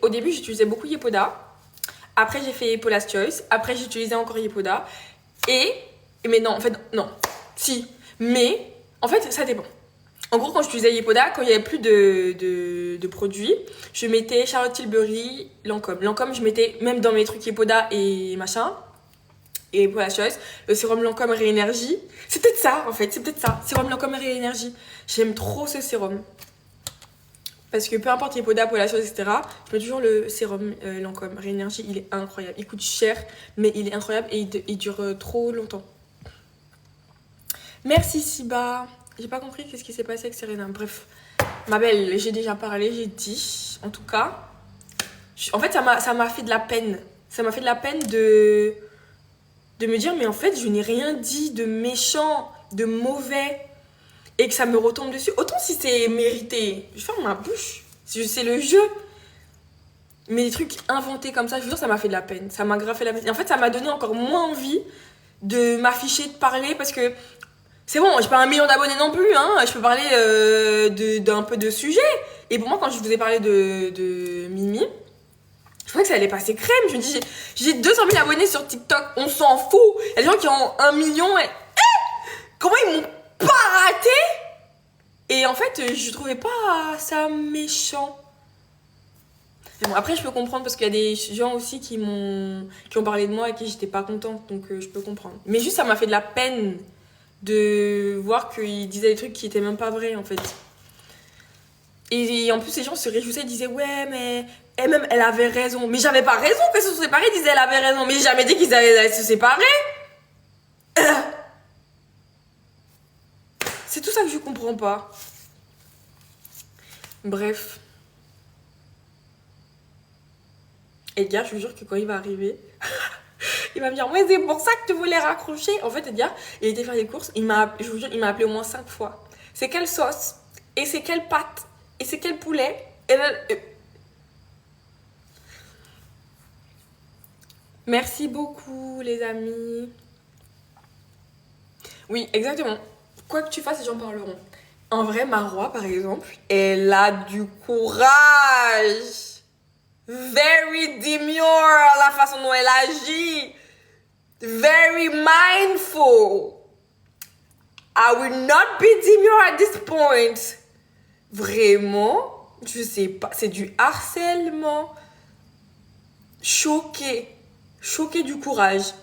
Au début, j'utilisais beaucoup Yepoda. Après, j'ai fait Paula's Choice. Après, j'utilisais encore Yepoda. Mais non, en fait, non. Si. Mais, en fait, ça dépend. En gros, quand j'utilisais Yepoda, quand il n'y avait plus de produits, je mettais Charlotte Tilbury, Lancôme. Lancôme, je mettais même dans mes trucs Yepoda et machin. Et Paula's Choice, le sérum Lancôme Réénergie. C'est peut-être ça, en fait. C'est peut-être ça. Sérum Lancôme Réénergie. J'aime trop ce sérum. Parce que peu importe Yepoda, Paula's Choice, etc., je mets toujours le sérum Lancôme Réénergie. Il est incroyable. Il coûte cher, mais il est incroyable et il dure trop longtemps. Merci Siba. J'ai pas compris qu'est-ce qui s'est passé avec Serena. Bref, ma belle, j'ai déjà parlé, j'ai dit. En tout cas, en fait, ça m'a fait de la peine. Ça m'a fait de la peine de me dire, mais en fait, je n'ai rien dit de méchant, de mauvais, et que ça me retombe dessus. Autant si c'est mérité, je ferme ma bouche. C'est le jeu. Mais des trucs inventés comme ça, je vous jure, ça m'a fait de la peine. Ça m'a grave fait de la peine. Et en fait, ça m'a donné encore moins envie de m'afficher, de parler, parce que c'est bon, j'ai pas 1 million d'abonnés non plus, hein. Je peux parler d'un peu de sujet. Et pour moi, quand je vous ai parlé de Mimi, je croyais que ça allait passer crème. Je me dis, j'ai 200 000 abonnés sur TikTok, on s'en fout. Il y a des gens qui ont 1 million et... comment ils m'ont pas raté? Et en fait, je trouvais pas ça méchant. Bon, après, je peux comprendre parce qu'il y a des gens aussi qui ont parlé de moi et qui j'étais pas contente, donc je peux comprendre. Mais juste, ça m'a fait de la peine de voir qu'ils disaient des trucs qui étaient même pas vrais en fait. Et en plus, les gens se réjouissaient, ils disaient ouais, mais elle-même, elle avait raison. Mais j'avais pas raison qu'elles se sont séparées, ils disaient elle avait raison. Mais j'ai jamais dit qu'ils allaient se séparer. C'est tout ça que je comprends pas. Bref. Edgar, je vous jure que quand il va arriver, il va me dire ouais, c'est pour ça que tu voulais raccrocher. En fait, Edgar, il était faire des courses, je vous jure, il m'a appelé au moins 5 fois. C'est quelle sauce? Et c'est quelle pâte? Et c'est quel poulet? Et là, merci beaucoup, les amis. Oui, exactement. Quoi que tu fasses, les gens parleront. En vrai, Marois, par exemple, elle a du courage. Very demure, la façon dont elle agit. Very mindful. I will not be demure at this point. Vraiment, je sais pas, c'est du harcèlement. Choquée du courage.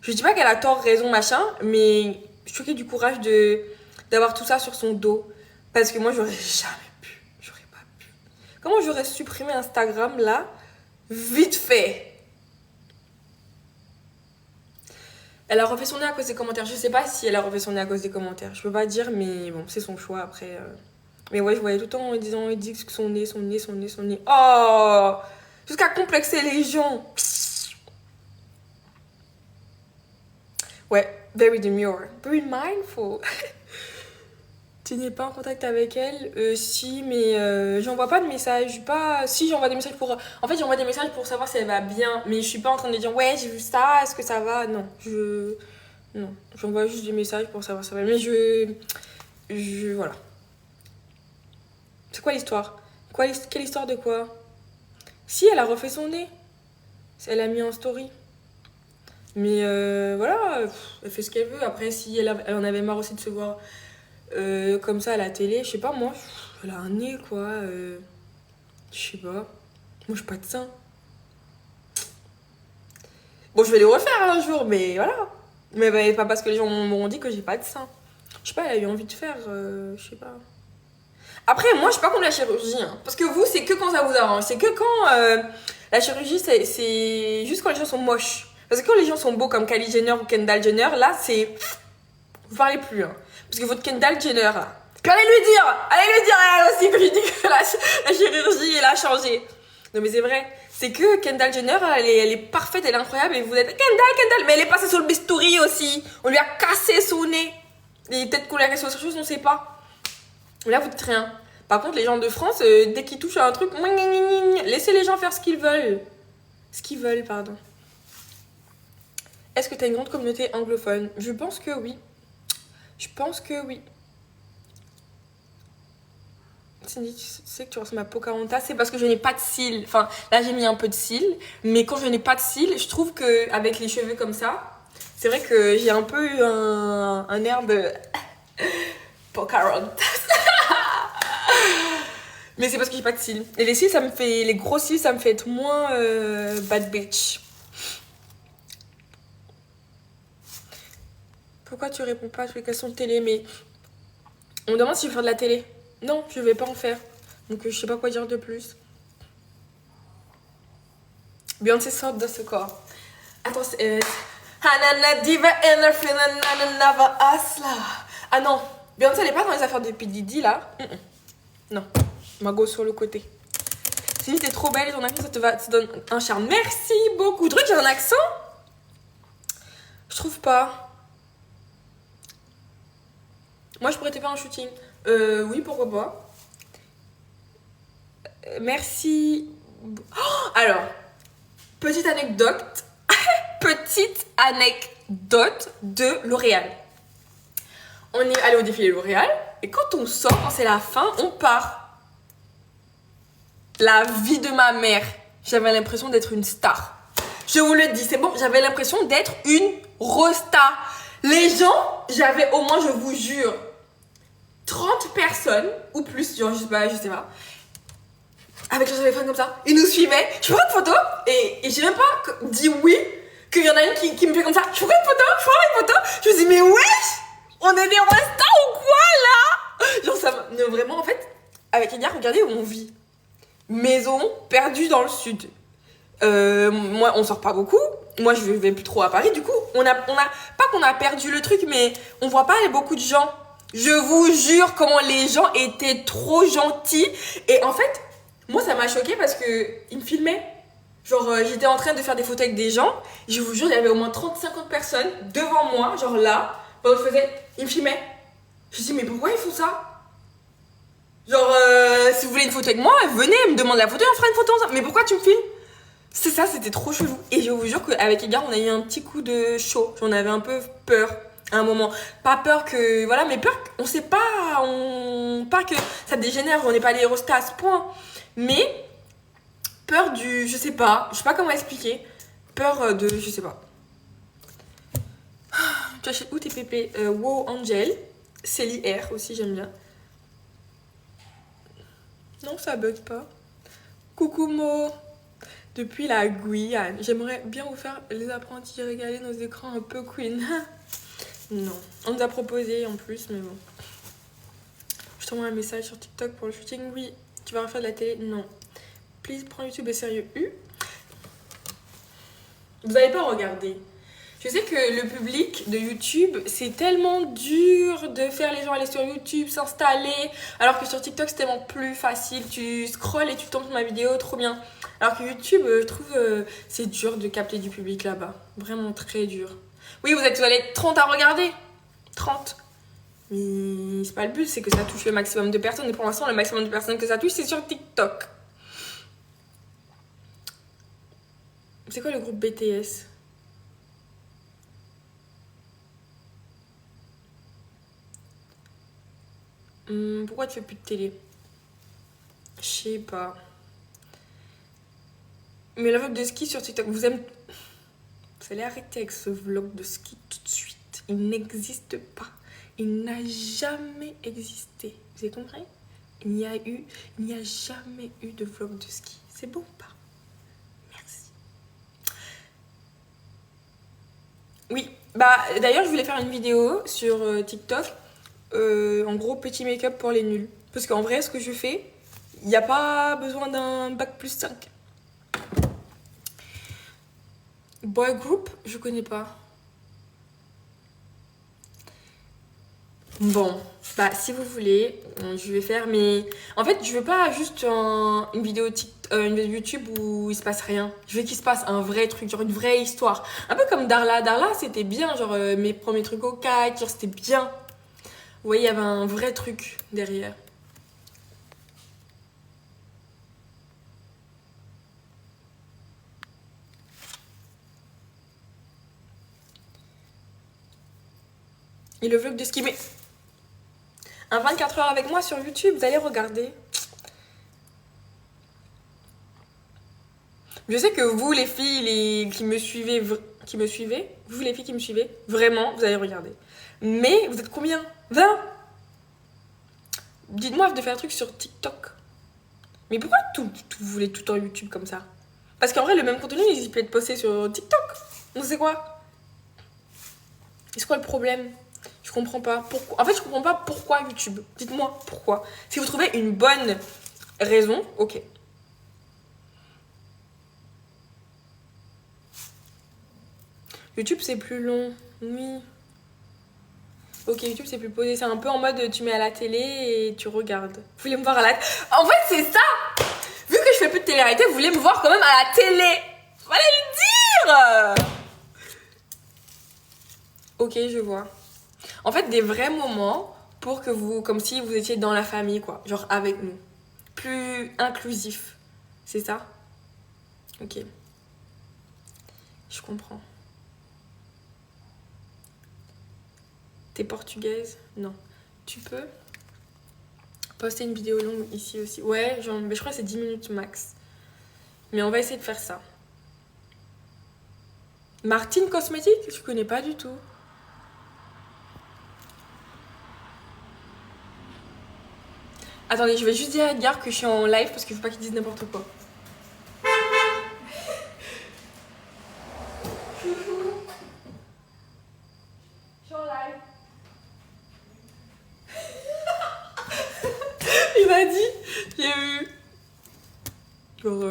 Je dis pas qu'elle a tort, raison, machin, mais choquée du courage d'avoir tout ça sur son dos. Parce que moi, j'aurais jamais pu. J'aurais pas pu. Comment j'aurais supprimé Instagram là, vite fait? Elle a refait son nez à cause des commentaires. Je sais pas si elle a refait son nez à cause des commentaires. Je peux pas dire, mais bon, c'est son choix après. Mais ouais, je voyais tout le temps en disant, il dit que son nez. Oh! Jusqu'à complexer les gens. Ouais, very demure. Very mindful. Tu n'es pas en contact avec elle? Si, mais j'envoie pas de messages. Si, j'envoie des messages pour... En fait, j'envoie des messages pour savoir si elle va bien. Mais je suis pas en train de dire, ouais, j'ai vu ça, est-ce que ça va? Non, non, j'envoie juste des messages pour savoir si ça va. Mais voilà. C'est quoi l'histoire? Quelle histoire de quoi? Si, elle a refait son nez. Elle a mis en story. Mais voilà, elle fait ce qu'elle veut. Après, si elle en avait marre aussi de se voir comme ça à la télé, je sais pas, moi, elle a un nez, quoi. Je sais pas. Moi, je suis pas de sein. Bon, je vais les refaire un jour, mais voilà. Mais bah, pas parce que les gens m'ont dit que j'ai pas de sein. Je sais pas, elle a eu envie de faire, je sais pas. Après, moi, je suis pas contre la chirurgie. Hein, parce que vous, c'est que quand ça vous arrange. C'est que quand la chirurgie, c'est juste quand les gens sont moches. Parce que quand les gens sont beaux comme Kylie Jenner ou Kendall Jenner, là, c'est... Vous parlez plus, hein. Parce que votre Kendall Jenner, là... Puis allez lui dire à elle aussi que je dis que la chirurgie, elle a changé. Non, mais c'est vrai. C'est que Kendall Jenner, elle est parfaite, elle est incroyable. Et vous êtes Kendall. Mais elle est passée sur le bistouri aussi. On lui a cassé son nez. Et peut-être qu'on lui a cassé autre chose, on sait pas. Là, vous dites rien. Par contre, les gens de France, dès qu'ils touchent à un truc, laissez les gens faire ce qu'ils veulent. Pardon. Est-ce que tu as une grande communauté anglophone? Je pense que oui. Cindy, tu sais que tu ressembles à Pocahontas, c'est parce que je n'ai pas de cils. Enfin, là j'ai mis un peu de cils, mais quand je n'ai pas de cils, je trouve qu'avec les cheveux comme ça, c'est vrai que j'ai un peu eu un air de Pocahontas. Mais c'est parce que j'ai pas de cils. Et les cils, ça me fait. Les gros cils, ça me fait être moins bad bitch. Pourquoi tu réponds pas à toutes les questions de télé? Mais on me demande si je veux faire de la télé. Non, je vais pas en faire. Donc je sais pas quoi dire de plus. Beyoncé sort de ce corps. Attends, c'est. Hanana diva and a feeling never hustler. Ah non, Beyoncé elle est pas dans les affaires de P. Diddy là. Non, ma go sur le côté. Si t'es trop belle, ton accent ça te donne un charme. Merci beaucoup. Truc, j'ai un accent? Je trouve pas. Moi je pourrais te faire un shooting. Oui, pourquoi pas. Merci. Oh, alors, petite anecdote. Petite anecdote de L'Oréal. On est allé au défilé L'Oréal et quand on sort, quand c'est la fin, on part. La vie de ma mère. J'avais l'impression d'être une star. Je vous le dis, c'est bon, j'avais l'impression d'être une rosta. Les gens, j'avais au moins, je vous jure, 30 personnes ou plus, genre, je sais pas, avec leur téléphone comme ça. Ils nous suivaient. Je prends une photo et j'ai même pas dit oui qu'il y en a une qui me fait comme ça. Je prends une photo. Je me dis, mais wesh, on est des restas ou quoi là? Genre, ça me. Vraiment, en fait, avec Elia, regardez où on vit. Maison perdue dans le sud. Moi, on sort pas beaucoup. Moi, je vais plus trop à Paris. Du coup, on a pas qu'on a perdu le truc, mais on voit pas beaucoup de gens. Je vous jure comment les gens étaient trop gentils. Et en fait, moi, ça m'a choquée parce qu'ils me filmaient. Genre, j'étais en train de faire des photos avec des gens. Je vous jure, il y avait au moins 30-50 personnes devant moi, genre là. Pendant que je faisais, ils me filmaient. Je me dis, mais pourquoi ils font ça? Genre, si vous voulez une photo avec moi, venez, me demande la photo et on fera une photo ensemble. Mais pourquoi tu me filmes? C'est ça, c'était trop chelou. Et je vous jure qu'avec Edgar, on a eu un petit coup de chaud. J'en avais un peu peur à un moment. Pas peur que. Voilà, mais peur qu'on sait pas. Pas que ça dégénère, on n'est pas les rostas à ce point. Mais peur du. Je sais pas comment expliquer. Peur de. Je sais pas. Tu achètes où tes pépés? Wow Angel. Célie R aussi, j'aime bien. Non, ça bug pas. Coucou Mo. Depuis la Guyane. J'aimerais bien vous faire les apprentis régaler nos écrans un peu queen. Non. On nous a proposé en plus, mais bon. Je t'envoie un message sur TikTok pour le shooting. Oui. Tu vas refaire de la télé? Non. Please, prends YouTube au sérieux. Vous n'avez pas regardé. Je sais que le public de YouTube, c'est tellement dur de faire les gens aller sur YouTube, s'installer. Alors que sur TikTok, c'est tellement plus facile. Tu scrolles et tu tombes sur ma vidéo, trop bien. Alors que YouTube, je trouve, c'est dur de capter du public là-bas. Vraiment très dur. Oui, vous allez 30 à regarder. 30. Mais c'est pas le but, c'est que ça touche le maximum de personnes. Et pour l'instant, le maximum de personnes que ça touche, c'est sur TikTok. C'est quoi le groupe BTS? Pourquoi tu fais plus de télé? Je sais pas. Mais le vlog de ski sur TikTok, vous allez arrêter avec ce vlog de ski tout de suite. Il n'existe pas. Il n'a jamais existé. Vous avez compris? Il n'y a jamais eu de vlog de ski. C'est bon ou pas? Merci. Oui, bah d'ailleurs je voulais faire une vidéo sur TikTok. En gros, petit make-up pour les nuls. Parce qu'en vrai, ce que je fais, il n'y a pas besoin d'un bac plus 5. Boy group, je connais pas. Bon, bah si vous voulez, je vais faire, mais en fait, je veux pas juste une vidéo YouTube où il se passe rien. Je veux qu'il se passe un vrai truc, genre une vraie histoire. Un peu comme Darla. Darla, c'était bien, genre mes premiers trucs au CAC, genre, c'était bien. Vous voyez, il y avait un vrai truc derrière. Et le vlog de ski, mais un 24 heures avec moi sur YouTube, vous allez regarder. Je sais que vous, les filles qui me suivez, vous, les filles qui me suivez, vraiment, vous allez regarder. Mais vous êtes combien? 20? Dites-moi de faire un truc sur TikTok. Mais pourquoi vous voulez tout en YouTube comme ça? Parce qu'en vrai, le même contenu, il peut être posté sur TikTok. Donc c'est quoi? C'est quoi le problème? Je comprends pas. Pourquoi? En fait, je comprends pas pourquoi YouTube. Dites-moi pourquoi. Si vous trouvez une bonne raison, ok. YouTube, c'est plus long. Oui. Ok, YouTube, c'est plus posé. C'est un peu en mode tu mets à la télé et tu regardes. Vous voulez me voir à la... En fait, c'est ça. Vu que je fais plus de télé-réalité, vous voulez me voir quand même à la télé. Fallait le dire. Ok, je vois. En fait, des vrais moments pour que vous... Comme si vous étiez dans la famille, quoi. Genre avec nous. Plus inclusif. C'est ça? Ok. Je comprends. T'es portugaise? Non. Tu peux poster une vidéo longue ici aussi? Ouais, genre, mais je crois que c'est 10 minutes max. Mais on va essayer de faire ça. Martine Cosmétique? Je connais pas du tout. Attendez, je vais juste dire à Edgar que je suis en live parce qu'il faut pas qu'il dise n'importe quoi. Chouchou. Je suis en live. Il m'a dit, j'ai vu. Genre,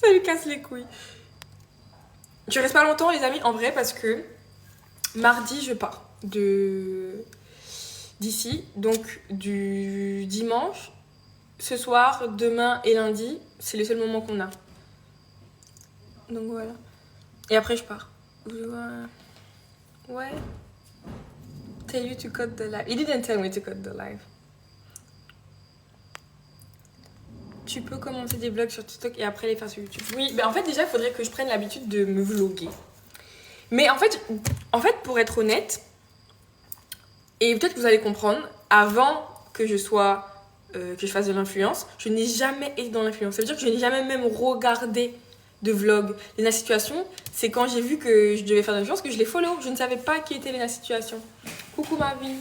ça lui casse les couilles. Je reste pas longtemps, les amis, en vrai, parce que mardi, je pars d'ici. Donc, du dimanche, ce soir, demain et lundi, c'est les seuls moments qu'on a. Donc, voilà. Et après, je pars. Ouais. Tell you to cut the live. He didn't tell me to cut the live. Tu peux commencer des vlogs sur TikTok et après les faire sur YouTube. Oui, mais en fait, déjà, il faudrait que je prenne l'habitude de me vloguer. Mais en fait, pour être honnête, et peut-être que vous allez comprendre, avant que je fasse de l'influence, je n'ai jamais été dans l'influence. Ça veut dire que je n'ai jamais même regardé de vlog. Lena Situation, c'est quand j'ai vu que je devais faire de l'influence que je les follow. Je ne savais pas qui était Lena Situation. Coucou ma vie.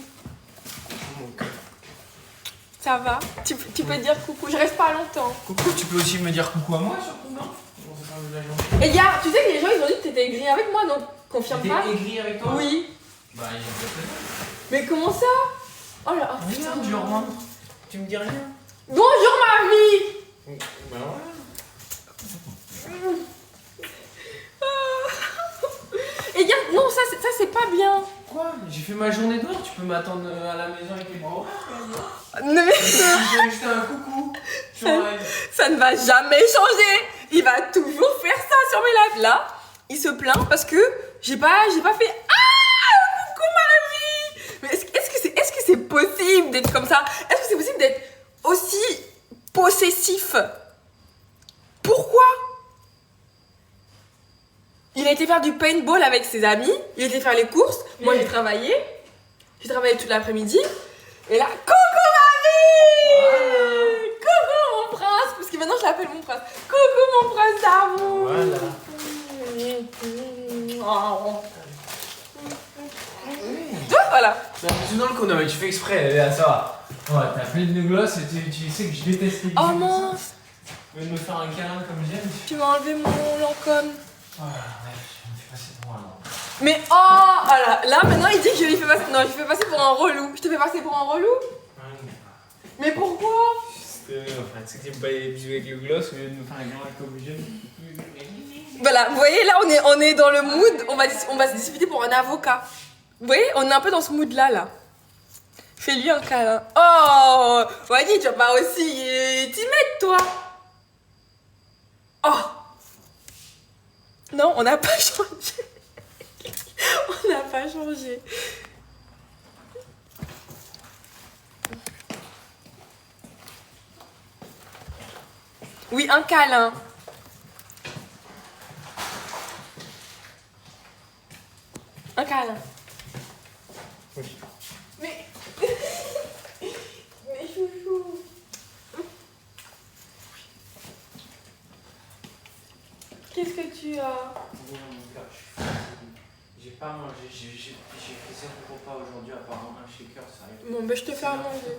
Ça va? Tu peux dire coucou, je reste pas longtemps. Coucou, tu peux aussi me dire coucou à moi surtout, non? Et gars, tu sais que les gens ils ont dit que t'étais aigri avec moi, donc confirme pas? T'étais aigri avec toi? Oui. Bah, il y a peut-être. Mais comment ça? Oh là, oh, putain. Regarde, genre, tu me dis rien? Bonjour ma vie. Bah ouais. Et gars, non, ça c'est pas bien. Quoi? J'ai fait ma journée dehors, tu peux m'attendre à la maison avec les bras ouverts? Non mais J'ai juste un coucou. ça ne va jamais changer. Il va toujours faire ça sur mes lives. Là, il se plaint parce que j'ai pas fait ah coucou ma vie. Mais est-ce que c'est possible d'être comme ça? Est-ce que c'est possible d'être aussi possessif? Pourquoi? Il a été faire du paintball avec ses amis, il a été faire les courses, moi j'ai travaillé toute l'après-midi, et là, coucou ma vie. Coucou mon prince, parce que maintenant je l'appelle mon prince. Coucou mon prince d'amour. Voilà. C'est dans le connerie, tu fais exprès, là, ça va. Ouais, t'as plein de gloss et tu sais que je déteste les Oh mince. Tu veux me faire un câlin comme j'aime? Tu m'as enlevé mon Lancôme. Ouais, je me fais passer pour un an. Mais oh voilà, là maintenant il dit que je lui fais passer. Non, je fais passer pour un relou. Je te fais passer pour un relou? Mais pourquoi? Enfin, tu sais que t'aimes pas les bisous avec le gloss, au lieu de me faire un câlin comme j'aime. Voilà, vous voyez là on est dans le mood, on va se disputer pour un avocat. Vous voyez, on est un peu dans ce mood là. Fais-lui un câlin. Oh, Wadi, tu vas pas aussi t'y mettre toi. Oh. Non, on n'a pas changé. On n'a pas changé. Oui, un câlin. Un câlin. Oui. Mais... Mais chouchou. Qu'est-ce que tu as? Oh mon cœur, je suis fatigué. J'ai pas mangé, j'ai fait 7 repas aujourd'hui, apparemment un shaker, ça arrive. Bon, ben je te fais à C'est n'importe manger. quoi.